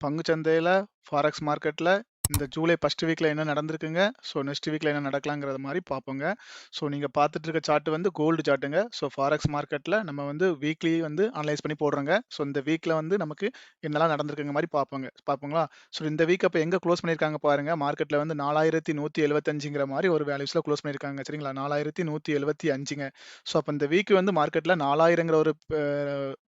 பங்குச்சந்தையில, forex மார்க்கெட்ல இந்த July first வீக்ல என்ன நடந்திருக்குங்க. ஸோ நெக்ஸ்ட் வீக்ல என்ன நடக்கலாங்கிறது மாரி பார்ப்போங்க. ஸோ நீங்க பார்த்துட்டு இருக்க சார்ட் வந்து கோல்டு சார்ட்டுங்க. ஸோ ஃபாரெக்ஸ் மார்க்கெட்ல நம்ம வந்து வீக்லி வந்து அனலைஸ் பண்ணி போடுறோங்க. ஸோ இந்த வீக்ல வந்து நமக்கு என்னலாம் நடந்திருக்குங்க மாரி பார்ப்போங்களா? ஸோ இந்த வீக் அப்ப எங்க க்ளோஸ் பண்ணியிருக்காங்க பாருங்க. மார்க்கெட்ல வந்து 4175ங்கிற மாரி ஒரு வேல்யூஸ்ல க்ளோஸ் பண்ணியிருக்காங்க. சரிங்களா? 4175ங்க. ஸோ அப்ப இந்த வீக் வந்து மார்க்கெட்ல 4000ங்கிற ஒரு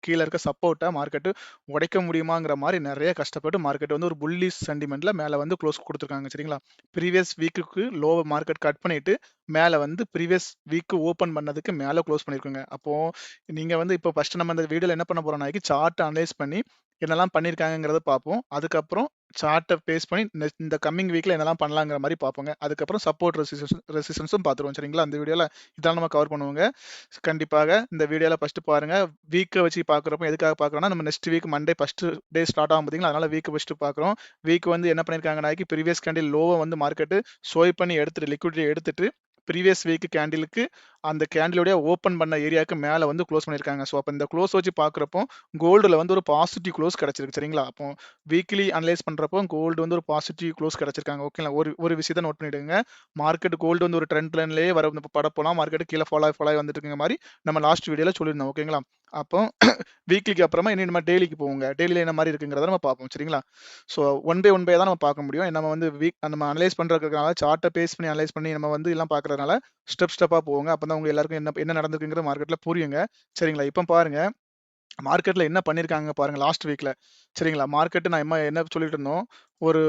கீழ இருக்க சப்போர்ட்ட மார்க்கெட் உடைக்க முடியுமாங்கிற மாரி நெறைய கஷ்டப்பட்டு மார்க்கெட் வந்து ஒரு புல்லிஷ் சென்டிமெண்ட்ல மேல வந்து க்ளோஸ் குடுத்துருக்காங்க. சரிங்களா? ப்ரீவியஸ் வீக்குக்கு லோவ மார்க்கெட் கட் பண்ணிட்டு, மேல வந்து ப்ரீவியஸ் வீக் ஓப்பன் பண்ணதுக்கு மேல க்ளோஸ் பண்ணியிருக்குங்க. அப்போ நீங்க வந்து இப்போ ஃபர்ஸ்ட் நம்ம இந்த வீடியோல என்ன பண்ண போறோம்னாக்கி, சார்ட் அனலைஸ் பண்ணி என்னலாம் பண்ணியிருக்காங்கங்கிறத பார்ப்போம். அதுக்கப்புறம் சார்ட்ட பேஸ் பண்ணி இந்த கம்மிங் வீக்ல என்னலாம் பண்ணலாங்கிற மாரி பார்ப்போங்க. அதுக்கப்புறம் சப்போர்ட் ரெசிஸ்டன்ஸும் பார்த்துருவோம். சரிங்களா? இந்த வீடியோல இதான் நம்ம கவர் பண்ணுவோங்க. கண்டிப்பாக இந்த வீடியோல ஃபர்ஸ்ட் பாருங்க. வீக்க வச்சு பார்க்குறப்போ எதுக்காக பார்க்குறோம்னா, நம்ம next week Monday first day start ஆகும் பார்த்தீங்களா? அதனால வீக்க ஃபர்ஸ்ட் பார்க்குறோம். வீக் வந்து என்ன பண்ணியிருக்காங்கனாக்கி, ப்ரீவியஸ் கேண்டில் லோவ வந்து மார்க்கெட் ஸ்வைப் பண்ணி எடுத்துட்டு லிக்விடிட்டி எடுத்துட்டு ப்ரீவியஸ் வீக் கேண்டிலுக்கு அந்த கேண்டிலுடைய ஓப்பன் பண்ண ஏரியாவுக்கு மேல வந்து க்ளோஸ் பண்ணியிருக்காங்க. ஸோ அப்ப இந்த க்ளோஸ் வச்சு பார்க்குறப்போ, கோல்டுல வந்து ஒரு பாசிட்டிவ் க்ளோஸ் கிடைச்சிருக்கு. சரிங்களா? அப்போ வீக்லி அனலைஸ் பண்றப்போ கோல்டு வந்து ஒரு பாசிட்டிவ் க்ளோஸ் கிடைச்சிருக்காங்க. ஓகேங்களா? ஒரு ஒரு விஷயத்த நோட் பண்ணிடுங்க. மார்க்கெட் கோல்டு வந்து ஒரு ட்ரெண்ட் லைன்லயே வர படப்போலாம் மார்க்கெட் கீழ ஃபாலோ ஆகி வந்துட்டு இருக்குங்க மாரி நம்ம லாஸ்ட் வீடியோல சொல்லியிருந்தோம். ஓகேங்களா? அப்போ வீக்லிக்கு அப்புறமா இனி நம்ம டெய்லிக்கு போவோங்க. டெய்லில என்ன மாரி இருக்குங்கிறத நம்ம பார்ப்போம். சரிங்களா? ஸோ ஒன் பை தான் நம்ம பார்க்க முடியும். நம்ம வந்து நம்ம அனலைஸ் பண்றதுக்காக சார்ட்ட பேஸ் பண்ணி அனலைஸ் பண்ணி நம்ம வந்து எல்லாம் பார்க்கறதுனால ஸ்டெப்பா போவோங்க. அப்பதான் உங்க எல்லாருக்கும் என்ன என்ன நடந்திருக்குங்கிறது மார்க்கெட்ல புரியுங்க. சரிங்களா? இப்ப பாருங்க. மார்க்கெட்ல என்ன பண்ணியிருக்காங்க பாருங்க லாஸ்ட் வீக்ல. சரிங்களா? மார்க்கெட் நான் என்ன சொல்லிட்டு இருந்தோம். ஒரு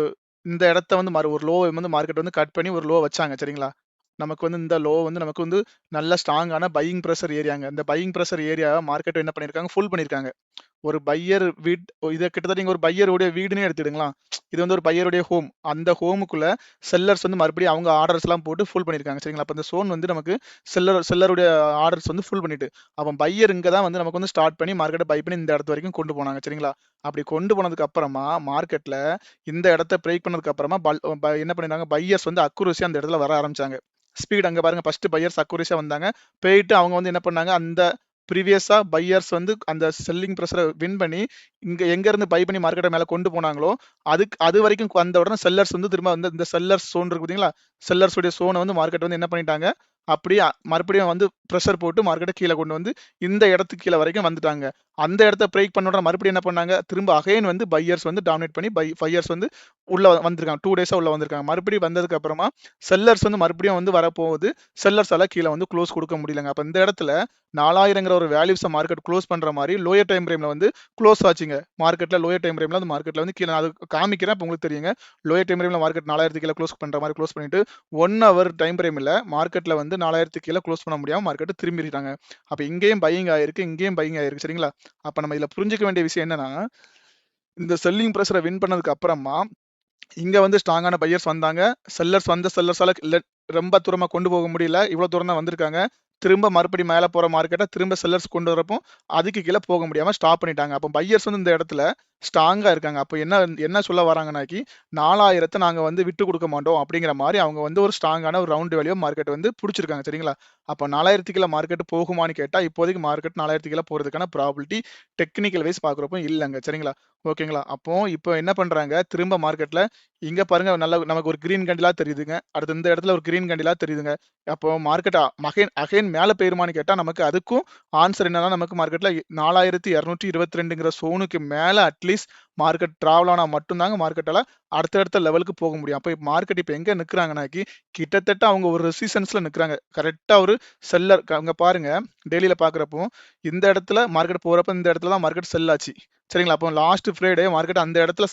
இந்த இடத்த வந்து ஒரு லோ வந்து மார்க்கெட் வந்து கட் பண்ணி ஒரு லோ வச்சாங்க. சரிங்களா? நமக்கு வந்து இந்த லோ வந்து நமக்கு வந்து நல்ல ஸ்ட்ராங்கான பையிங் பிரஷர் ஏரியாங்க. இந்த பையிங் பிரஷர் ஏரியாவ மார்க்கெட் என்ன பண்ணியிருக்காங்க, ஃபுல் பண்ணியிருக்காங்க. ஒரு பையர் இத கிட்டத்தட்ட நீங்க ஒரு பையருடைய வீடுன்னே எடுத்துக்கிடுங்களேன். இது வந்து ஒரு பையருடைய ஹோம். அந்த ஹோமுக்குள்ள செல்லர்ஸ் வந்து மறுபடியும் அவங்க ஆர்டர்ஸ்லாம் போட்டு ஃபுல் பண்ணியிருக்காங்க. சரிங்களா? அப்ப இந்த ஸோன் வந்து நமக்கு செல்லருடைய ஆர்டர்ஸ் வந்து ஃபுல் பண்ணிட்டு, அவன் பையர் இங்க தான் வந்து நமக்கு வந்து ஸ்டார்ட் பண்ணி மார்க்கெட்ட பை பண்ணி இந்த இடத்து வரைக்கும் கொண்டு போனாங்க. சரிங்களா? அப்படி கொண்டு போனதுக்கு அப்புறமா மார்க்கெட்ல இந்த இடத்த பிரேக் பண்ணதுக்கு அப்புறமா என்ன பண்ணிருக்காங்க, பையர்ஸ் வந்து அக்யூரஸியா அந்த இடத்துல வர ஆரம்பிச்சாங்க. ஸ்பீட் அங்க பாருங்க ஃபர்ஸ்ட் பையர்ஸ் அக்யூரஸியா வந்தாங்க. போயிட்டு அவங்க வந்து என்ன பண்ணாங்க, அந்த ப்ரீவியஸா பையர்ஸ் வந்து அந்த செல்லிங் பிரஷர வின் பண்ணி இங்க எங்க இருந்து பை பண்ணி மார்க்கெட்ட மேல கொண்டு போனாங்களோ, அது வரைக்கும் வந்த உடனே செல்லர்ஸ் வந்து திரும்ப வந்து இந்த செல்லர்ஸ் ஸோன் இருக்கு பார்த்தீங்களா? செல்லர்ஸ் உடைய ஸோன வந்து மார்க்கெட் வந்து என்ன பண்ணிட்டாங்க, அப்படியே மறுபடியும் வந்து பிரஷர் போட்டு மார்க்கெட்ட கீழ கொண்டு வந்து இந்த இடத்துக்கு கீழ வரைக்கும் வந்துட்டாங்க. அந்த இடத்த பிரேக் பண்ண உடனே மறுபடியும் என்ன பண்ணாங்க, திரும்ப அகைன் வந்து பையர்ஸ் வந்து டாமினேட் பண்ணி பையர்ஸ் வந்து உள்ள வந்திருக்காங்க. 2 டேஸா உள்ள வந்திருக்காங்க. மறுபடியும் வந்ததுக்கு அப்புறமா செல்லர்ஸ் வந்து மறுபடியும் வந்து வரப்போகுது. செல்லர்ஸால கீழ வந்து க்ளோஸ் குடுக்க முடியலங்க. அப்ப இந்த இடத்துல 4000ங்கிற ஒரு வேல்யூஸ மார்க்கெட் க்ளோஸ் பண்ற மாரி லோயர் டைம் ஃப்ரேம்ல வந்து க்ளோஸ் ஆச்சுங்க. மார்க்கெட்ல லோயர் டைம் ஃப்ரேம்ல வந்து மார்க்கெட்ல வந்து கீழ நான் அது காமிக்கிறேன். அப்ப உங்களுக்கு தெரியுங்க. லோயர் டைம் ஃப்ரேம்ல மார்க்கெட் 4000 கீழ க்ளோஸ் பண்ற மாரி க்ளோஸ் பண்ணிட்டு 1 ஹவர் டைம் ஃப்ரேம்ல மார்க்கெட்ல வந்து 4000 கீழ க்ளோஸ் பண்ண முடியாம மார்க்கெட் திரும்பிட்டாங்க. அப்ப இங்கேயும் பையிங் ஆயிருக்கு, இங்கேயும் பையிங் ஆயிருக்கு. சரிங்களா? அப்ப நம்ம இதுல புரிஞ்சுக்க வேண்டிய விஷயம் என்னன்னா, இந்த செல்லிங் பிரஷர வின் பண்ணதுக்கு அப்புறமா இங்க வந்து ஸ்ட்ராங்கான பையர்ஸ் வந்தாங்க. செல்லர்ஸால இல்ல ரொம்ப தூரமா கொண்டு போக முடியல. இவ்வளோ தூரம் தான் வந்திருக்காங்க. திரும்ப மறுபடியும் மேல போற மார்க்கெட்ட திரும்ப செல்லர்ஸ் கொண்டு வரப்போ, அதுக்கு கீழ போக முடியாம ஸ்டாப் பண்ணிட்டாங்க. அப்ப பையர்ஸ் வந்து இந்த இடத்துல ஸ்ட்ராங்கா இருக்காங்க. அப்ப என்ன என்ன சொல்ல வராங்கனாக்கி, 4000 நாங்க வந்து விட்டுக் குடுக்க மாட்டோம் அப்படிங்கிற மாரி அவங்க வந்து ஒரு ஸ்ட்ராங்கான ஒரு ரவுண்ட் வேல்யூ மார்க்கெட் வந்து புடிச்சிருக்காங்க. சரிங்களா? அப்ப 4000 கீழ மார்க்கெட் போகுமான்னு கேட்டா, இப்போதைக்கு மார்க்கெட் 4000 கீழ போறதுக்கான ப்ராபபிலிட்டி டெக்னிக்கல் வைஸ் பார்க்குறப்போ இல்லங்க. சரிங்களா? ஓகேங்களா? இப்போ என்ன பண்றாங்க, திரும்ப மார்க்கெட்ல இங்க பாருங்க நல்ல நமக்கு ஒரு கிரீன் கேண்டிலா தெரியுதுங்க. அடுத்து இந்த இடத்துல ஒரு கிரீன் கேண்டிலா தெரியுதுங்க. அப்போ மார்க்கெட் அகைன் மேல போயிருமான்னு கேட்டா, நமக்கு அதுக்கும் ஆன்சர் என்னன்னா, நமக்கு மார்க்கெட்ல 4222ங்கிற ஸோனுக்கு மேல அட்லீஸ்ட் மார்க்கெட் டிராவல் ஆனா மட்டும் தாங்க மார்க்கெட்டால அடுத்தடுத்த லெவலுக்கு போக முடியும். அப்ப மார்க்கெட் இப்ப எங்க நிக்கிறாங்கனாக்கி, கிட்டத்தட்ட அவங்க ஒரு ரெசிஸ்டன்ஸ்ல நிக்கிறாங்க. கரெக்ட்டா ஒரு செல்லர் அங்க பாருங்க டெய்லில பார்க்குறப்போ, இந்த இடத்துல மார்க்கெட் போறப்ப இந்த இடத்துல தான் மார்க்கெட் செல் ஆச்சு. சரிங்களா? அப்போ லாஸ்ட் ஃப்ரைடே மார்க்கெட் அந்த இடத்துல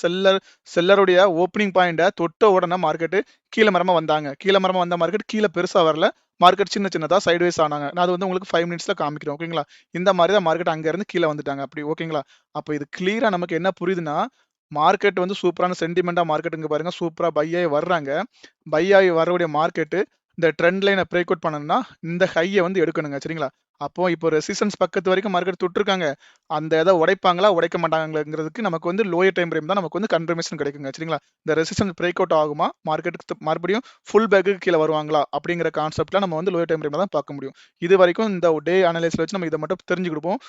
செல்லருடைய ஓப்பனிங் பாயிண்ட்ட தொட்ட உடனே மார்க்கெட் கீழ மரமா வந்தாங்க. கீழ மரமா வந்த மார்க்கெட் கீழ பெருசா வரல. மார்க்கெட் சின்னதா சைட்வேஸ் ஆனாங்க. நான் அது வந்து உங்களுக்கு 5 மினிட்ஸ்ல காமிக்கிறேன். ஓகேங்களா? இந்த மாரி தான் மார்க்கெட் அங்க இருந்து கீழ வந்துட்டாங்க. அப்படி ஓகேங்களா? அப்ப இது கிளியரா நமக்கு என்ன புரியுதுன்னா, மார்க்கெட் வந்து சூப்பரான சென்டிமெண்டா மார்க்கெட் இங்க பாருங்க சூப்பரா பை ஆயி வர்றாங்க. பை ஆயி வரக்கூடிய மார்க்கெட் இந்த ட்ரெண்ட் லைன பிரேக் அவுட் பண்ணணும்னா, இந்த ஹைய வந்து எடுக்கணுங்க. சரிங்களா? அப்போ இப்போ ரெசிஸ்டன்ஸ் பக்கத்து வரைக்கும் மார்க்கெட் தொட்டிருக்காங்க. அந்த இத உடைப்பாங்களா? உடைக்க மாட்டாங்களாங்கிறதுக்கு நமக்கு வந்து லோயர் டைம் ஃப்ரேம் தான் நமக்கு வந்து கன்ஃபர்மேஷன் கிடைக்குங்க. சரிங்களா? இந்த ரெசிஸ்டன்ஸ் பிரேக் அவுட் ஆகுமா? மார்க்கெட்டுக்கு மறுபடியும் ஃபுல் பேக்குக்கு கீழ வருவாங்களா? அப்படிங்கிற கான்செப்ட்ல நம்ம வந்து லோயர் டைம் ஃப்ரேம்ல தான் பார்க்க முடியும். இதுவரைக்கும் இந்த டே அனலைஸ்ல வச்சு நம்ம இத மட்டும் தெரிஞ்சுக்கிடுவோம்.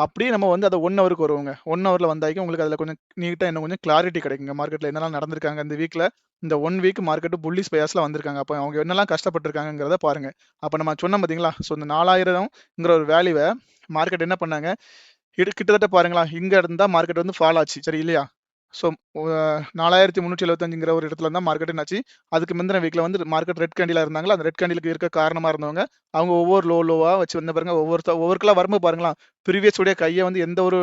அப்படியே நம்ம வந்து அத 1 ஹவருக்கு வருவோங்க. 1 ஹவர்ல வந்தாய்க்கும் உங்களுக்கு அதுல கொஞ்சம் நீட்டா இன்னும் கொஞ்சம் கிளாரிட்டி கிடைக்குங்க. மார்க்கெட்ல என்னலாம் நடந்திருக்காங்க இந்த வீக்ல. இந்த 1 வீக் மார்க்கெட் புல்லிஷ் பயாஸ்ல வந்திருக்காங்க. அப்ப அவங்க என்னலாம் கஷ்டப்பட்டுருக்காங்கங்கிறத பாருங்க. அப்ப நம்ம சொன்னோம் பார்த்தீங்களா? ஸோ இந்த 4000ங்கிற ஒரு வேல்யூவ மார்க்கெட் என்ன பண்ணாங்க? கிட்டத்தட்ட பாருங்களேன், இங்க இருந்தா மார்க்கெட் வந்து ஃபால் ஆச்சு. சரி இல்லையா? ஸோ 4375ங்கிற ஒரு இடத்துல இருந்தா மார்க்கெட் என்னாச்சு? அதுக்கு முந்தின வீக்ல வந்து மார்க்கெட் ரெட் கேண்டிலா இருந்தாங்களா, அந்த ரெட் கேண்டிலுக்கு இருக்க காரணமா இருந்தவங்க, அவங்க ஒவ்வொரு லோவா வச்சு வந்த பாருங்க, ஒவ்வொருக்கெல்லாம் வரும்போது பாருங்களேன், ப்ரீவியஸ் உடைய கைய வந்து எந்த ஒரு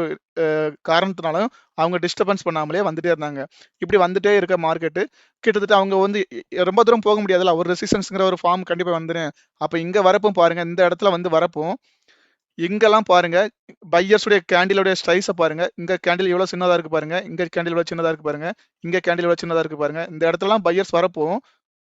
காரணத்தினாலும் அவங்க டிஸ்டர்பன்ஸ் பண்ணாமலே வந்துட்டே இருந்தாங்க. இப்படி வந்துட்டே இருக்க மார்க்கெட் கிட்டத்தட்ட அவங்க வந்து ரொம்ப தூரம் போக முடியாதுல்ல. ஒரு ரெசிஸ்டன்ஸ்ங்கிற ஒரு ஃபார்ம் கண்டிப்பா வந்துரும். அப்ப இங்க வரப்பும் பாருங்க, இந்த இடத்துல வந்து வரப்பும் இங்கெல்லாம் பாருங்க, பையர்ஸ் உடைய கேண்டிலுடைய ஸ்லைஸ பாருங்க. இங்க கேண்டில் எவ்வளவு சின்னதா இருக்கு பாருங்க. இங்க கேண்டில் எவ்வளவு சின்னதா இருக்கு பாருங்க. இங்க கேண்டில் எவ்வளவு சின்னதா இருக்கு பாருங்க. இந்த இடத்துலலாம் பையர்ஸ் வரப்போ,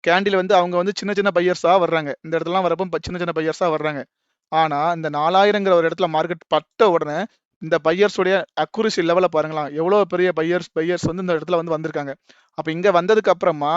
கேண்டில் வந்து அவங்க வந்து சின்ன சின்ன பையர்ஸா வர்றாங்க. இந்த இடத்துலலாம் வரப்போ சின்ன சின்ன பையர்ஸா வர்றாங்க. ஆனா, இந்த 4000ங்கிற ஒரு இடத்துல மார்க்கெட் பட்ட உடனே, இந்த பையர்ஸ் உடைய அக்யூரசி லெவல பாருங்களேன். எவ்வளவு பெரிய பையர்ஸ் வந்து இந்த இடத்துல வந்து வந்திருக்காங்க. அப்ப இங்க வந்ததுக்கு அப்புறமா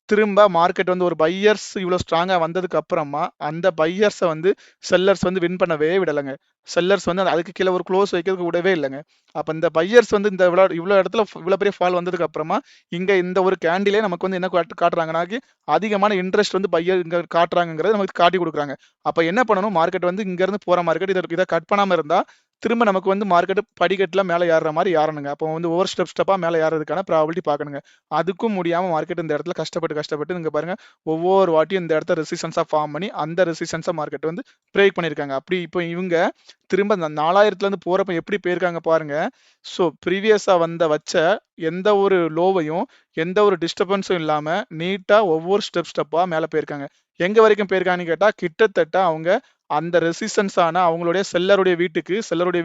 திரும்ப மார்க்கெட் வந்து ஒரு பையர்ஸ் இவ்வளோ ஸ்ட்ராங்கா வந்ததுக்கு அப்புறமா, அந்த பையர்ஸ வந்து செல்லர்ஸ் வந்து வின் பண்ணவே விடலங்க. செல்லர்ஸ் வந்து அதுக்கு கீழ ஒரு க்ளோஸ் வைக்கிறதுக்கு விடவே இல்லங்க. அப்ப இந்த பையர்ஸ் வந்து இந்த இவ்ளோ இடத்துல இவ்ளோ பெரிய ஃபால் வந்ததுக்கு அப்புறமா, இங்க இந்த ஒரு கேண்டிலே நமக்கு வந்து என்ன காட்டுறாங்கன்னாக்கி, அதிகமான இன்ட்ரெஸ்ட் வந்து பையர் இங்க காட்டுறாங்கங்கிறத நமக்கு காட்டிக் குடுக்குறாங்க. அப்ப என்ன பண்ணணும்? மார்க்கெட் வந்து இங்க இருந்து போற மார்க்கெட் இத கட் பண்ணாம இருந்தா, திரும்ப நமக்கு வந்து மார்க்கெட் படிக்கட்டுல மேல ஏறுற மாரி ஏறணுங்க. அப்போ வந்து ஒவ்வொரு ஸ்டெப்பா மேல ஏறுறதுக்கான ப்ராபபிலிட்டி பார்க்கணுங்க. அதுக்கும் முடியாம மார்க்கெட் இந்த இடத்துல கஷ்டப்பட்டு இங்க பாருங்க ஒவ்வொரு வாட்டியும் இந்த இடத்த ரெசிஸ்டன்ஸா ஃபார்ம் பண்ணி அந்த ரெசிஸ்டன்ஸா மார்க்கெட் வந்து பிரேக் பண்ணிருக்காங்க. அப்படி இப்போ இவங்க திரும்ப இந்த 4000ல இருந்து போறப்ப எப்படி போயிருக்காங்க பாருங்க. ஸோ ப்ரீவியஸா வச்ச எந்த ஒரு லோவையும் எந்த ஒரு டிஸ்டர்பன்ஸும் இல்லாம நீட்டா ஒவ்வொரு ஸ்டெப்பா மேல போயிருக்காங்க. எங்க வரைக்கும் போயிருக்காங்கன்னு கேட்டா கிட்டத்தட்ட அவங்க அந்த ரெசிஸ்டன்ஸ் ஆன அவங்களுடைய செல்லருடைய வீடு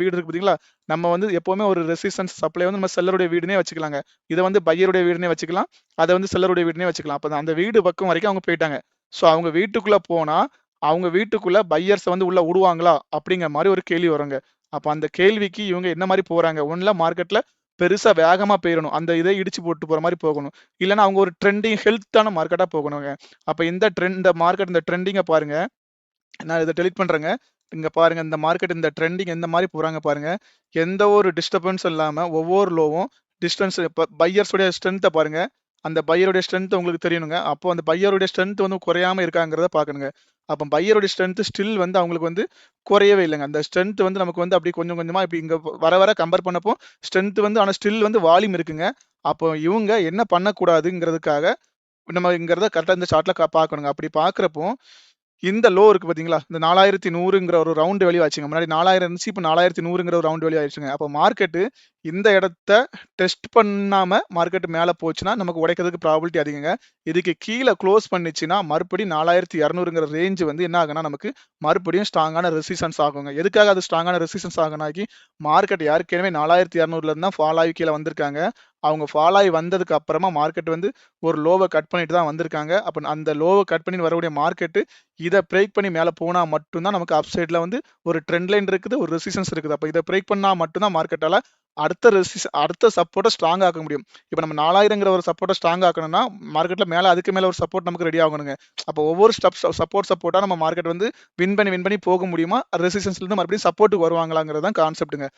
இருக்கு பாத்தீங்களா? நம்ம வந்து எப்பவுமே ஒரு ரெசிஸ்டன்ஸ் சப்ளை வந்து நம்ம செல்லருடைய வீடுனே வச்சுக்கலாங்க. இத வந்து பையருடைய வீடுனே வச்சுக்கலாம். அத வந்து செல்லருடைய வீடுனே வச்சுக்கலாம். அப்ப அந்த வீடு பக்கம் வரைக்கும் அவங்க போயிட்டாங்க. சோ அவங்க வீட்டுக்குள்ள போனா, அவங்க வீட்டுக்குள்ள பையர்ஸ வந்து உள்ள உடுவாங்களா? அப்படிங்கிற மாரி ஒரு கேள்வி வருங்க. அப்ப அந்த கேள்விக்கு இவங்க என்ன மாரி போறாங்க? ஒண்ணுல மார்க்கெட்ல பெருசா வேகமா போயிரணும். அந்த இத இடிச்சு போட்டு போற மாரி போகணும். இல்லன்னா அவங்க ஒரு ட்ரெண்டிங் ஹெல்த்தான மார்க்கெட்டா போகணுங்க. அப்ப இந்த மார்க்கெட் இந்த ட்ரெண்டிங்க பாருங்க. நான் இத டெலீட் பண்றேங்க. இங்க பாருங்க இந்த மார்க்கெட் இந்த ட்ரெண்டிங் எந்த மாரி போறாங்க பாருங்க. எந்த ஒரு டிஸ்டர்பன்ஸும் இல்லாம ஒவ்வொரு லோவும் டிஸ்டன்ஸ் இப்ப பையர்ஸ் உடைய ஸ்ட்ரென்த்த பாருங்க. அந்த பையருடைய ஸ்ட்ரென்த் உங்களுக்கு தெரியணுங்க. அப்போ அந்த பையருடைய ஸ்ட்ரென்த் வந்து குறையாம இருக்காங்கிறத பார்க்கணுங்க. அப்ப பையருடைய ஸ்ட்ரென்த் ஸ்டில் வந்து அவங்களுக்கு வந்து குறையவே இல்லங்க. அந்த ஸ்ட்ரென்த் வந்து நமக்கு வந்து அப்படியே கொஞ்சம் கொஞ்சமா இப்படி இங்க வர வர கம்பேர் பண்ணப்போ ஸ்ட்ரென்த் வந்து ஆனா ஸ்டில் வந்து வால்யூம் இருக்குங்க. அப்போ இவங்க என்ன பண்ணக்கூடாதுங்கிறதுக்காக நம்மங்கிறத கரெக்ட்டா இந்த சார்ட்ல பார்க்கணுங்க. அப்படி பார்க்கிறப்போ இந்த லோ இருக்கு பார்த்தீங்களா? இந்த 4100ங்கிற ஒரு ரவுண்ட் வேல்யூ ஆச்சுங்க. முன்னாடி 4000 இருந்துச்சு. இப்ப 4100ங்கிற ஒரு ரவுண்ட் வேல்யூ ஆயிருச்சுங்க. அப்ப மார்க்கெட் இந்த இடத்த டெஸ்ட் பண்ணாம மார்க்கெட் மேல போச்சுன்னா, நமக்கு உடைக்கிறதுக்கு ப்ராபபிலிட்டி அதிகங்க. இதுக்கு கீழ குளோஸ் பண்ணுச்சுன்னா, மறுபடியும் 4200ங்கிற ரேஞ்ச் வந்து என்ன ஆகும்னா, நமக்கு மறுபடியும் ஸ்ட்ராங்கான ரெசிஸ்டன்ஸ் ஆகுங்க. எதுக்காக அது ஸ்ட்ராங்கான ரெசிஸ்டன்ஸ் ஆகும்னாக்கி, மார்க்கெட் ஏற்கனவே 4200ல இருந்து தான் ஃபால் ஆகி கீழ வந்திருக்காங்க. அவங்க ஃபால் ஆகி வந்ததுக்கு அப்புறமா மார்க்கெட் வந்து ஒரு லோவ கட் பண்ணிட்டு தான் வந்திருக்காங்க. அப்ப அந்த லோவ கட் பண்ணி வரக்கூடிய மார்க்கெட் இத பிரேக் பண்ணி மேல போனா மட்டும் தான் நமக்கு அப் சைட்ல வந்து ஒரு ட்ரெண்ட் லைன் இருக்குது, ஒரு ரெசிஸ்டன்ஸ் இருக்குது. அப்ப இத பிரேக் பண்ணா மட்டும் தான் மார்க்கெட்டால அடுத்த சப்போர்ட்ட ஸ்ட்ராங் ஆக்க முடியும். இப்ப நம்ம 4000ங்கிற ஒரு சப்போர்ட்ட ஸ்ட்ராங் ஆக்கணும்னா, மார்க்கெட்ல மேல அதுக்கு மேல ஒரு சப்போர்ட் நமக்கு ரெடி ஆகணுங்க. அப்ப ஒவ்வொரு சப்போர்ட்டா நம்ம மார்க்கெட் வந்து வின் பண்ணி போக முடியுமா? ரெசிஸ்டன்ஸ்ல இருந்து மறுபடியும் சப்போர்ட்க்கு வருவாங்களாங்கிறது தான் கான்செப்ட்ங்க.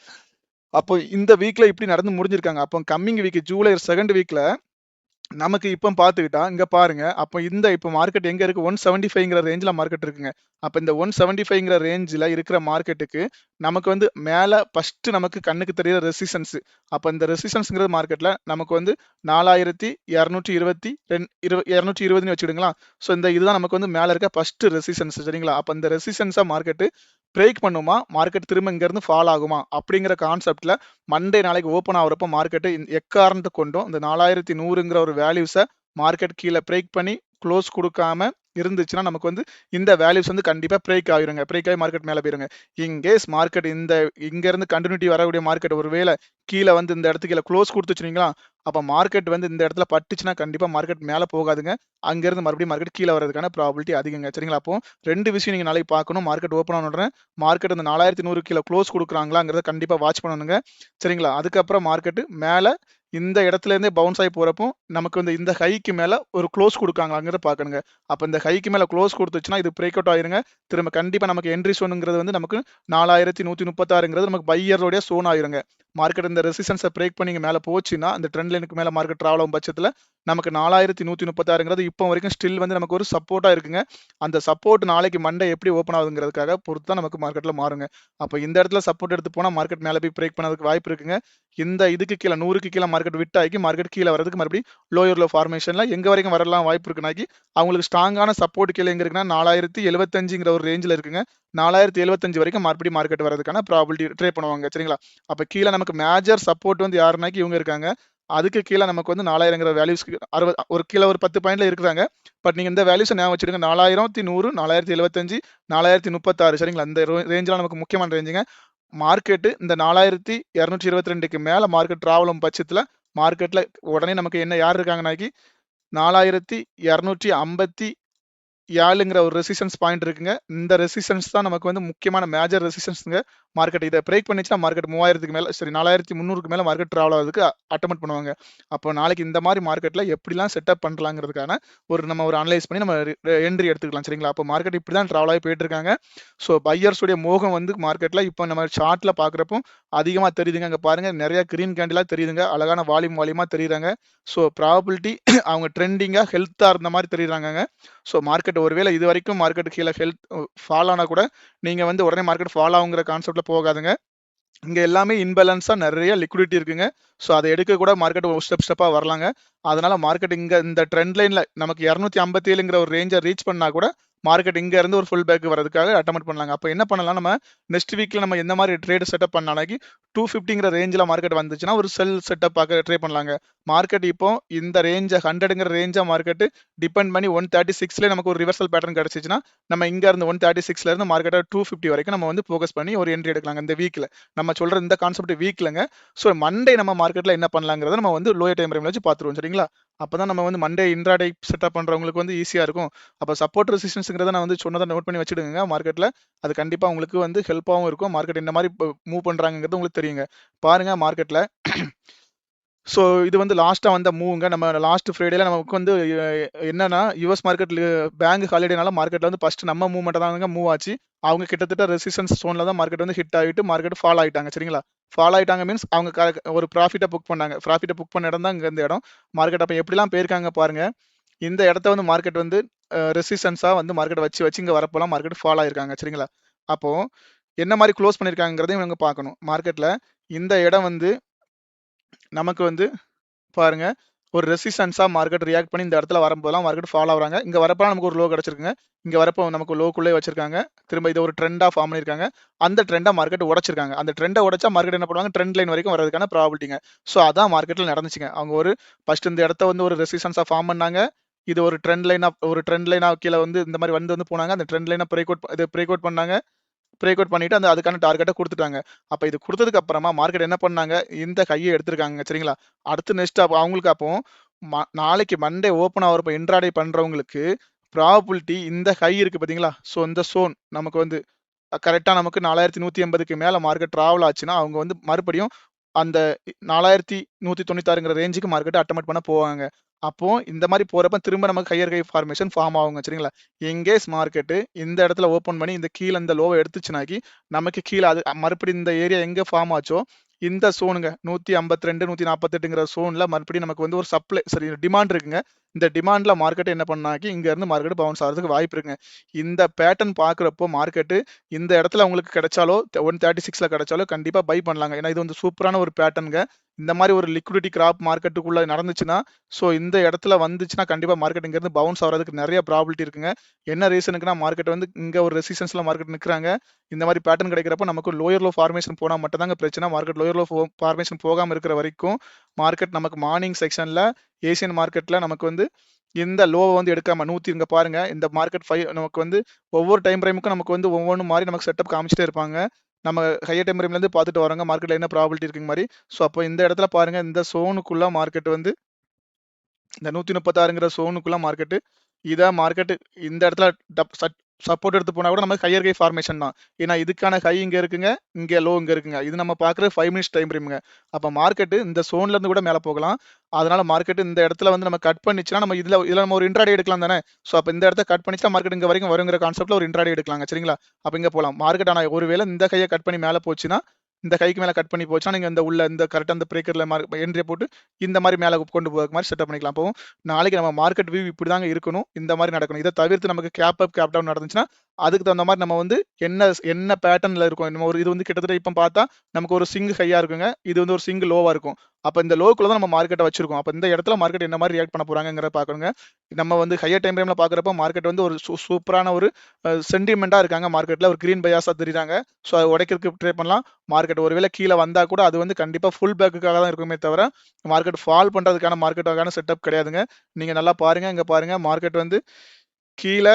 அப்போ இந்த வீக்ல இப்படி நடந்து முடிஞ்சிருக்காங்க. அப்போ கம்மிங் வீக் ஜூலை 2 வீக்ல நமக்கு இப்ப பார்த்துக்கிட்டா, இங்க பாருங்க. அப்ப இப்ப மார்க்கெட் எங்க இருக்கு? 175ங்கிற ரேஞ்ச்ல மார்க்கெட் இருக்குங்க. அப்ப இந்த 175ங்கிற ரேஞ்ச்ல இருக்கிற மார்க்கெட்டுக்கு, நமக்கு வந்து மேல ஃபர்ஸ்ட் நமக்கு கண்ணுக்கு தெரியிற ரெசிஸ்டன்ஸ். அப்ப இந்த ரெசிஸ்டன்ஸ்ங்கிற மார்க்கெட்ல நமக்கு வந்து 4220 220ன்னு வச்சுக்கிடுங்களா. ஸோ இதுதான் நமக்கு வந்து மேல இருக்க ஃபர்ஸ்ட் ரெசிஸ்டன்ஸ் சரிங்களா? அப்ப இந்த ரெசிஸ்டன்ஸ மார்க்கெட் பிரேக் பண்ணுமா? மார்க்கெட் திரும்ப இங்க இருந்து ஃபால் ஆகுமா? அப்படிங்கிற கான்செப்ட்ல மண்டே நாளைக்கு ஓப்பன் ஆகுறப்ப மார்க்கெட் எக்காரணத்த கொண்டும் இந்த 4100ங்கிற ஒரு வேல்யூஸ மார்க்கெட் கீழ பிரேக் பண்ணி க்ளோஸ் குடுக்காம இருந்துச்சுன்னா, நமக்கு வந்து இந்த வேல்யூஸ் வந்து கண்டிப்பா பிரேக் ஆயிருங்க. பிரேக் ஆகி மார்க்கெட் மேல போயிருங்க. இன்கேஸ் மார்க்கெட் இங்க இருந்து கன்டினியூட்டி வரக்கூடிய மார்க்கெட் ஒருவேள கீழ வந்து இந்த இடத்துக்கு கீழ க்ளோஸ் குடுத்துச்சுங்களா, அப்ப மார்க்கெட் வந்து இந்த இடத்துல பட்டுச்சுன்னா கண்டிப்பா மார்க்கெட் மேல போகாதுங்க. அங்க இருந்து மறுபடியும் மார்க்கெட் கீழ வரதுக்கான ப்ராபபிலிட்டி அதிகங்க. சரிங்களா? அப்போ 2 விஷயம் நீங்க நாளைக்கு பார்க்கணும். மார்க்கெட் ஓப்பன் ஆன உடனே மார்க்கெட் இந்த 4100 கீழ க்ளோஸ் குடுக்குறாங்களாங்கிறத கண்டிப்பா வாட்ச் பண்ணணுங்க. சரிங்களா? அதுக்கப்புறம் மார்க்கெட் மேல இந்த இடத்துல இருந்தே பவுன்ஸ் ஆகி போறப்போ, நமக்கு வந்து இந்த ஹைக்கு மேல ஒரு க்ளோஸ் குடுக்காங்களாங்கிறத பார்க்கணுங்க. அப்ப இந்த கைக்கு மேல க்ளோஸ் கொடுத்துச்சுன்னா இது பிரேக் அவுட் ஆயிருங்க. திரும்ப கண்டிப்பா நமக்கு என்ட்ரி சோனுங்கிறது வந்து நமக்கு 4136ங்கிறது நமக்கு பையரோட சோன் ஆயிருங்க. மார்க்கெட் இந்த ரெசிஸ்டன்ஸை பிரேக் பண்ணி மேல போச்சுன்னா அந்த ட்ரெண்ட் லைனுக்கு மேல மார்க்கெட் டிராவல் ஆகும் பட்சத்துல நமக்கு 4136ங்கிறது இப்போ வரைக்கும் ஸ்டில் வந்து நமக்கு ஒரு சப்போர்ட்டா இருக்குங்க. அந்த சப்போர்ட் நாளைக்கு மண்டே எப்படி ஓப்பன் ஆகுதுங்கிறதுக்காக பொறுத்து தான் நமக்கு மார்க்கெட்ல மாறுங்க. அப்போ இந்த இடத்துல சப்போர்ட் எடுத்து போனா மார்க்கெட் மேல போய் பிரேக் பண்ணதுக்கு வாய்ப்பு இருக்குங்க. இந்த இதுக்கு கீழே 100க்கு கீழே மார்க்கெட் விட் ஆகி மார்க்கெட் கீழே வரதுக்கு மறுபடியும் லோயர் லோ ஃபார்மேஷன்ல எங்க வரைக்கும் வரலாம் வாய்ப்பு இருக்குனாக்கி அவங்களுக்கு ஸ்ட்ராங்கான சப்போர்ட் கீழே எங்க இருக்குன்னா 4075ங்கிற ஒரு ரேஞ்சில் இருக்குங்க. 4075 வரைக்கும் மறுபடியும் மார்க்கெட் வரதுக்கான ப்ராபிலிட்டி ட்ரே பண்ணுவாங்க. சரிங்களா? அப்ப கீழே நமக்கு மேஜர் சப்போர்ட் வந்து யாருனாக்கி இவங்க இருக்காங்க. அதுக்கு கீழே நமக்கு வந்து 4000ங்கிற வேல்யூஸ்க்கு 60 ஒரு கீழே ஒரு 10 பாயிண்ட்ல இருக்கிறாங்க. பட் நீங்க இந்த வேல்யூஸ் ஞாபகம் வச்சிருங்க. 4100, 4075, 4036 சரிங்களா? இந்த ரேஞ்சில் நமக்கு முக்கியமான ரேஞ்சுங்க. மார்க்கெட் இந்த 4222க்கு மேல மார்க்கெட் டிராவலும் பட்சத்துல மார்க்கெட்ல உடனே நமக்கு என்ன யார் இருக்காங்கனாக்கி 4257ங்கிற ஒரு ரெசிஸ்டன்ஸ் பாயிண்ட் இருக்குங்க. இந்த ரெசிஸ்டன்ஸ் தான் நமக்கு வந்து முக்கியமான மேஜர் ரெசிஸ்டன்ஸ்ங்க. மார்க்கெட் இதை பிரேக் பண்ணிச்சுன்னா மார்க்கெட் 3000க்கு மேல சரி 4300க்கு மேல மார்க்கெட் டிராவல் ஆகுதுக்கு அட்டெம்ப்ட் பண்ணுவாங்க. அப்போ நாளைக்கு இந்த மாதிரி மார்க்கெட்ல எப்படிலாம் செட்டப் பண்ணலாங்கிறதுக்கான நம்ம ஒரு அனலைஸ் பண்ணி நம்ம என்ட்ரி எடுத்துக்கலாம். சரிங்களா? அப்போ மார்க்கெட் இப்படி தான் டிராவல் ஆகி போயிட்டு இருக்காங்க. ஸோ பையர்ஸுடைய மோகம் வந்து மார்க்கெட்ல இப்போ நம்ம சார்ட்ல பாக்குறப்போ அதிகமா தெரியுதுங்க. அங்க பாருங்க நிறைய கிரீன் கேண்டிலா தெரியுதுங்க. அழகான வால்யூமா தெரியுறாங்க. ஸோ ப்ராபபிலிட்டி அவங்க ட்ரெண்டிங்கா ஹெல்த்தா இருந்த மாதிரி தெரியுறாங்க. ஸோ மார்க்கெட் ஒருவேளை இது வரைக்கும் மார்க்கெட் கீழே ஃபால் ஆனா கூட நீங்க வந்து உடனே மார்க்கெட் ஃபால் ஆகுங்கிற கான்செப்ட்ல போகாதுங்க. இங்க எல்லாமே இன்பேலன்ஸா நிறைய லிக்விடிட்டி இருக்குங்க. ஸோ அதை எடுக்க கூட மார்க்கெட் ஸ்டெப்பா வரலாங்க. அதனால மார்க்கெட் இங்க இந்த ட்ரெண்ட் லைன்ல நமக்கு 257ங்கிற ஒரு ரேஞ்சை ரீச் பண்ணா கூட மார்க்கெட் இங்க இருந்து ஒரு ஃபுல் பேக் வரதுக்காக அட்டெம்ப்ட் பண்ணலாங்க. அப்போ என்ன பண்ணலாம், நம்ம நெக்ஸ்ட் வீக்ல நம்ம எந்த மாதிரி ட்ரேட் செட்டப் பண்ணாலும் 250ங்கிற ரேஞ்சில் மார்க்கெட் வந்துச்சுன்னா ஒரு செல் செட்டப் பார்க்க ட்ரே பண்ணலாங்க. மார்க்கெட் இப்போ இந்த ரேஞ்சை 100ங்கிற ரேஞ்சா மார்க்கெட் டிபெண்ட் பண்ணி 136ல நமக்கு ஒரு ரிவர்சல் பேட்டர்ன் கிடைச்சிச்சுன்னா நம்ம இங்க இருந்து 136ல இருந்து மார்க்கெட்டை 250 வரைக்கும் நம்ம வந்து ஃபோக்கஸ் பண்ணி ஒரு என்ட்ரி எடுக்கலாங்க இந்த வீக்ல. நம்ம சொல்ற இந்த கான்செப்ட் வீக்லங்க. ஸோ மண்டே நம்ம மார்க்கெட்ல என்ன பண்ணலாங்கிறத நம்ம வந்து லோயர் டைம் ஃப்ரேம்ல வச்சு பார்த்துருவோம். சரிங்களா? அப்பதான் நம்ம வந்து மண்டே இன்ட்ராடே செட்டப் பண்றவங்களுக்கு வந்து ஈஸியா இருக்கும். அப்போ சப்போர்ட் ரெசிஸ்டன்ஸ்ங்கிறத நான் வந்து சொன்னதை நோட் பண்ணி வச்சுடுங்க மார்க்கெட்ல. அது கண்டிப்பா உங்களுக்கு வந்து ஹெல்ப்பாகவும் இருக்கும். மார்க்கெட் இந்த மாதிரி மூவ் பண்றாங்கிறது உங்களுக்கு தெரியுங்க. பாருங்க மார்க்கெட்ல ஸோ இது வந்து லாஸ்ட்டாக வந்த மூவுங்க. நம்ம லாஸ்ட் ஃப்ரைடேல நமக்கு வந்து என்னன்னா யுஎஸ் மார்க்கெட் பேங்க் ஹாலிடேனால மார்க்கெட்ல வந்து ஃபர்ஸ்ட் நம்ம மூவ்மெண்ட் தாங்க மூவ் ஆச்சு. அவங்க கிட்டத்தட்ட ரெசிஸ்டன்ஸ் ஜோன்ல தான் மார்க்கெட் வந்து ஹிட் ஆகிட்டு மார்க்கெட் ஃபால் ஆயிட்டாங்க. சரிங்களா? ஃபால் ஆயிட்டாங்க மீன்ஸ் அவங்க ஒரு ப்ராஃபிட்டை புக் பண்ணாங்க. ப்ராஃபிட்டை புக் பண்ண இடம் தான் இங்க இந்த இடம். மார்க்கெட் அப்போ எப்படிலாம் போயிருக்காங்க பாருங்க. இந்த இடத்த வந்து மார்க்கெட் வந்து ரெசிஸ்டன்ஸா வந்து மார்க்கெட் வச்சு வச்சு இங்க வரப்போலாம் மார்க்கெட் ஃபால் ஆயிருக்காங்க. சரிங்களா? அப்போ என்ன மாதிரி க்ளோஸ் பண்ணிருக்காங்கிறதையும் இவங்க பார்க்கணும். மார்க்கெட்ல இந்த இடம் வந்து நமக்கு வந்து பாருங்க ஒரு ரெசிஸ்டன்ஸா மார்க்கெட் ரியாக்ட் பண்ணி இந்த இடத்துல வரும்போதெல்லாம் மார்க்கெட் ஃபாலோ ஆகுறாங்க. இங்க வரப்போ நமக்கு ஒரு லோ கிடைச்சிருக்குங்க. இங்க வரப்போ நமக்கு லோக்குள்ளே வச்சிருக்காங்க. திரும்ப இதை ஒரு ட்ரெண்டா ஃபார்ம் பண்ணிருக்காங்க. அந்த ட்ரெண்டா மார்க்கெட் உடைச்சிருக்காங்க. அந்த ட்ரெண்டை உடைச்சா மார்க்கெட் என்ன பண்ணுவாங்க, ட்ரெண்ட் லைன் வரைக்கும் வரதுக்கான ப்ராபிலிட்டிங்க. ஸோ அதான் மார்க்கெட்ல நடந்துச்சுங்க. அவங்க ஒரு ஃபர்ஸ்ட் இந்த இடத்த வந்து ஒரு ரெசிஸ்டன்ஸா ஃபார்ம் பண்ணாங்க. இது ஒரு ட்ரெண்ட் லைனா கீழே வந்து இந்த மாதிரி வந்து போனாங்க. அந்த ட்ரெண்ட் லைனா பிரேக் அவுட் பண்ணாங்க. பிரேக் அவுட் பண்ணிட்டு அதுக்கான டார்கெட்டை கொடுத்துட்டாங்க. அப்ப இது கொடுத்ததுக்கு அப்புறமா மார்க்கெட் என்ன பண்ணாங்க, இந்த கையை எடுத்திருக்காங்க. சரிங்களா? அடுத்து நெக்ஸ்ட் அவங்களுக்கு அப்போ நாளைக்கு மண்டே ஓப்பன் ஆகிறப்ப இன்ட்ராடே பண்றவங்களுக்கு ப்ராபபிலிட்டி இந்த கை இருக்கு பாத்தீங்களா? ஸோ இந்த சோன் நமக்கு வந்து கரெக்டா நமக்கு 4180க்கு மேல மார்க்கெட் டிராவல் ஆச்சுன்னா அவங்க வந்து மறுபடியும் அந்த 4196ங்கிற ரேஞ்சுக்கு மார்க்கெட் அட்டெம்ப்ட் பண்ண போவாங்க. அப்போ இந்த மாதிரி போறப்ப திரும்ப நமக்கு ஹையர் கை ஃபார்மேஷன் ஃபார்ம் ஆகுங்க. சரிங்களா? எங்கேஸ் மார்க்கெட் இந்த இடத்துல ஓப்பன் பண்ணி இந்த கீழே இந்த லோவை எடுத்துச்சுனாக்கி நமக்கு கீழே அது மறுபடியும் இந்த ஏரியா எங்க ஃபார்ம் ஆச்சோ இந்த சோனுங்க 152 148ங்கிற சோன்ல மறுபடியும் நமக்கு வந்து ஒரு சப்ளை சரி டிமாண்ட் இருக்குங்க. இந்த டிமாண்ட்ல மார்க்கெட் என்ன பண்ணாக்கி இங்க இருந்து மார்க்கெட் பவுன்ஸ் ஆகிறதுக்கு வாய்ப்பு இருக்குங்க. இந்த பேட்டர்ன் பாக்குறப்போ மார்க்கெட் இந்த இடத்துல உங்களுக்கு கிடைச்சாலோ 136ல கிடைச்சாலோ கண்டிப்பா பை பண்ணலாங்க. ஏன்னா இது வந்து சூப்பரான ஒரு பேட்டர்னுங்க. இந்த மாதிரி ஒரு லிக்விடிட்டி கிராப் மார்க்கெட்டுக்குள்ள நடந்துச்சுன்னா ஸோ இந்த இடத்துல வந்துச்சுன்னா கண்டிப்பா மார்க்கெட் இங்க இருந்து பவுன்ஸ் ஆகிறதுக்கு நிறைய ப்ராபிலிட்டி இருக்குங்க. என்ன ரீசனுக்குன்னா மார்க்கெட் வந்து இங்க ஒரு ரெசிஸ்டன்ஸ்ல மார்க்கெட் நிற்கிறாங்க. இந்த மாதிரி பேட்டர்ன் கிடைக்கிறப்ப நமக்கு லோயர் லோ ஃபார்மேஷன் போனா மட்டும் தாங்க பிரச்சனை. மார்க்கெட் லோயர் லோ ஃபார்மேஷன் போகாம இருக்கிற வரைக்கும் மார்க்கெட் நமக்கு மார்னிங் செக்ஷன்ல ஏசியன் மார்க்கெட்ல நமக்கு வந்து இந்த லோவை வந்து எடுக்காம இங்க பாருங்க இந்த மார்க்கெட் நமக்கு வந்து ஒவ்வொரு டைம் ஃப்ரேமுக்கும் நமக்கு வந்து ஒவ்வொன்று மாதிரி நமக்கு செட்டப் காமிச்சிட்டே இருப்பாங்க. நம்ம ஹையர் டைம் ஃப்ரேம்ல இருந்து பார்த்துட்டு வரோங்க மார்க்கெட்ல என்ன ப்ராபிலிட்டி இருக்குங்க மாதிரி. ஸோ அப்போ இந்த இடத்துல பாருங்க இந்த சோனுக்குள்ள மார்க்கெட் வந்து இந்த 136ங்கிற சோனுக்குள்ள மார்க்கெட் இதை மார்க்கெட் இந்த இடத்துல சப்போர்ட் எடுத்து போனா கூட நமக்கு ஹையர் கை ஃபார்மேஷன் தான். ஏன்னா இதுக்கான ஹை இங்க இருக்குங்க, இங்க லோ இங்க இருக்குங்க. இது நம்ம பார்க்குறது 5 மினிட்ஸ் டைம் ஃப்ரேம்ங்க. அப்ப மார்க்கெட் இந்த ஜோன்ல இருந்து கூட மேல போகலாம். அதனால மார்க்கெட் இந்த இடத்துல வந்து நம்ம கட் பண்ணிச்சுன்னா நம்ம இதுல நம்ம ஒரு இன்ட்ராடே எடுக்கலாம் தானே. ஸோ அப்ப இந்த இடத்த கட் பண்ணிச்சுனா மார்க்கெட் இங்க வரைக்கும் வருங்கிற கான்செப்ட்ல ஒரு இன்ட்ராடே எடுக்கலாங்க. சரிங்களா? அப்ப இங்க போலாம். மார்க்கெட் ஆனா ஒருவேளை இந்த கைய கட் பண்ணி மேல போச்சுன்னா, இந்த கைக்கு மேல கட் பண்ணி போச்சுன்னா, நீங்க இந்த உள்ள இந்த கரெக்ட்டா இந்த பிரேக்கர்ல என்ட்ரிய போட்டு இந்த மாரி மேல கொண்டு போற மாரி செட்டப் பண்ணிக்கலாம். அப்போ நாளைக்கு நம்ம மார்க்கெட் வியூ இப்படிதாங்க இருக்கணும். இந்த மாரி நடக்கணும். இத தவிர்த்து நமக்கு கேப் அப், கேப் டவுன் நடந்துச்சுன்னா, அதுக்கு தகுந்த மாரி நம்ம வந்து என்ன பேட்டர்ன்ல இருக்கோம். நம்ம ஒரு இது வந்து கிட்டத்தட்ட இப்ப பார்த்தா நமக்கு ஒரு சிங் ஹையா இருக்குங்க. இது வந்து ஒரு சிங் லோவா இருக்கும். அப்ப இந்த லோக்குள்ள தான் நம்ம மார்க்கெட்ட வச்சிருக்கோம். அப்ப இந்த இடத்துல மார்க்கெட் என்ன மாரி ரியாக்ட் பண்ண போறாங்கங்கிறத பார்க்கணுங்க. நம்ம வந்து ஹையர் டைம் ஃப்ரேம்ல பார்க்குறப்போ மார்க்கெட் வந்து ஒரு சூப்பரான ஒரு சென்டிமெண்டா இருக்காங்க மார்க்கெட்ல. ஒரு கிரீன் பயாஸா தெரியுறாங்க. ஸோ அத உடைக்கிறதுக்கு ட்ரை பண்ணலாம். மார்க்கெட் ஒருவேளை கீழ வந்தா கூட அது வந்து கண்டிப்பா ஃபுல் பேக்குக்காக தான் இருக்குமே தவிர, மார்க்கெட் ஃபால் பண்றதுக்கான மார்க்கெட்டுக்கான செட்டப் கிடையாதுங்க. நீங்க நல்லா பாருங்க. இங்க பாருங்க மார்க்கெட் வந்து கீழ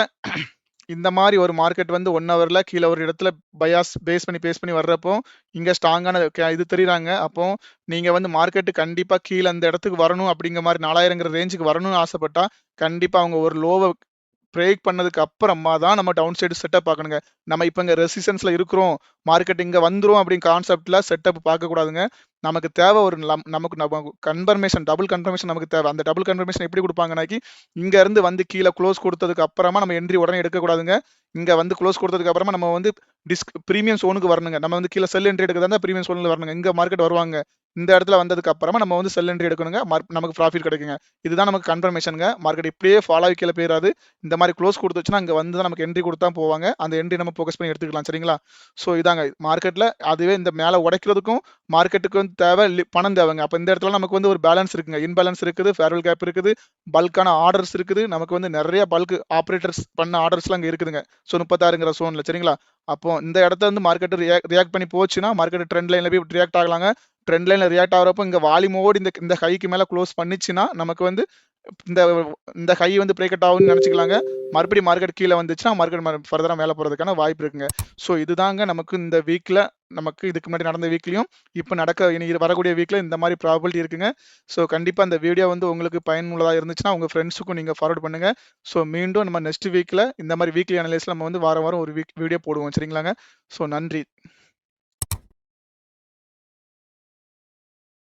இந்த மாரி ஒரு மார்க்கெட் வந்து 1 ஹவர்ல கீழ ஒரு இடத்துல பேஸ் பண்ணி வர்றப்போ, இங்க ஸ்ட்ராங்கான இது தெரியுறாங்க. அப்போ நீங்க வந்து மார்க்கெட் கண்டிப்பா கீழ இந்த இடத்துக்கு வரணும் அப்படிங்கிற மாரி 4000ங்கிற ரேஞ்சுக்கு வரணும்னு ஆசைப்பட்டா, கண்டிப்பா அவங்க ஒரு லோவ பிரேக் பண்ணதுக்கு அப்புறமா தான் நம்ம டவுன் சைடு செட்டப் பார்க்கணுங்க. நம்ம இப்ப இங்க ரெசிஸ்டன்ஸ்ல இருக்கிறோம். மார்க்கெட் இங்க வந்துரும் அப்படின்னு கான்செப்ட்ல செட்டப் பார்க்கக்கூடாதுங்க. நமக்கு தேவை ஒரு நமக்கு கன்ஃபர்மேஷன், டபுள் கன்ஃபர்மேஷன் நமக்கு தேவை. அந்த டபுள் கன்ஃபர்மேஷன் எப்படி குடுப்பாங்கனாக்கி, இங்க இருந்து வந்து கீழ குளோஸ் குடுத்ததுக்கு அப்புறமா நம்ம என்ட்ரி உடனே எடுக்கக்கூடாதுங்க. இங்க வந்து குளோஸ் குடுத்ததுக்கு அப்புறமா நம்ம வந்து பிரீமியம் ஜோனுக்கு வரணுங்க. நம்ம வந்து கீழ செல் என்ட்ரி எடுக்கிறதா இருந்தா பிரீமியம் ஜோன்ல வரணுங்க. இங்க மார்க்கெட் வருவாங்க. இந்த இடத்துல வந்ததுக்கு அப்புறமா நம்ம வந்து செல் என்ட்ரி எடுக்கணுங்க. நமக்கு ப்ராஃபிட் கிடைக்குங்க. இதுதான் நமக்கு கன்ஃபர்மேஷன்ங்க. மார்க்கெட் இப்படியே ஃபாலோ ஆகி கீழ போயிராது. இந்த மாரி க்ளோஸ் குடுத்துச்சுன்னா, அங்க வந்து தான் நமக்கு என்ட்ரி குடுத்தா போவாங்க. அந்த என்ட்ரி நம்ம ஃபோக்கஸ் பண்ணி எடுத்துக்கலாம். சரிங்களா? ஸோ இதாங்க மார்க்கெட்ல அதுவே இந்த மேல உடைக்கிறதுக்கும் மார்க்கெட்டுக்கு வந்து தேவை பணம் தேவைங்க. அப்ப இந்த இடத்துல நமக்கு வந்து ஒரு பேலன்ஸ் இருக்குங்க. இன்பேலன்ஸ் இருக்குது, ஃபேர்வெல் கேப் இருக்குது, பல்க்கான ஆர்டர்ஸ் இருக்குது. நமக்கு வந்து நெறைய பல்க் ஆப்பரேட்டர்ஸ் பண்ண ஆர்டர்ஸ்லாம் அங்க இருக்குதுங்க. ஸோ 36ங்கிற ஜோன்ல சரிங்களா? அப்போ இந்த இடத்துல இருந்து மார்க்கெட் ரியாக்ட் பண்ணி போச்சுன்னா, மார்க்கெட் ட்ரெண்ட் லைன்ல போய் ரியாக்ட் ஆகலாங்க. ட்ரெண்ட் லைன்ல ரியாக்ட் ஆகுறப்போ இங்க வால்யூமோட இந்த இந்த ஹைக்கு மேல க்ளோஸ் பண்ணிச்சுன்னா, நமக்கு வந்து இந்த இந்த ஹை வந்து பிரேக் அவுட் ஆகும்னு நினைச்சுக்கலாங்க. மறுபடியும் மார்க்கெட் கீழ வந்துச்சுன்னா, மார்க்கெட் ஃபர்தரா மேல போறதுக்கான வாய்ப்பு இருக்குங்க. ஸோ இதுதாங்க நமக்கு இந்த வீக்ல நமக்கு இதுக்கு முன்னாடி நடந்த வீக்லயும், இப்ப இனி வரக்கூடிய வீக்ல இந்த மாரி ப்ராபபிலிட்டி இருக்குங்க. ஸோ கண்டிப்பா இந்த வீடியோ வந்து உங்களுக்கு பயனுள்ளதா இருந்துச்சுன்னா, உங்க ஃப்ரெண்ட்ஸுக்கும் நீங்க ஃபார்வர்ட் பண்ணுங்க. ஸோ மீண்டும் நம்ம நெக்ஸ்ட் வீக்ல இந்த மாரி வீக்லி அனலைஸ்ல நம்ம வந்து வாரம் வாரம் ஒரு வீடியோ போடுவோம். சரிங்களாங்க? ஸோ நன்றி.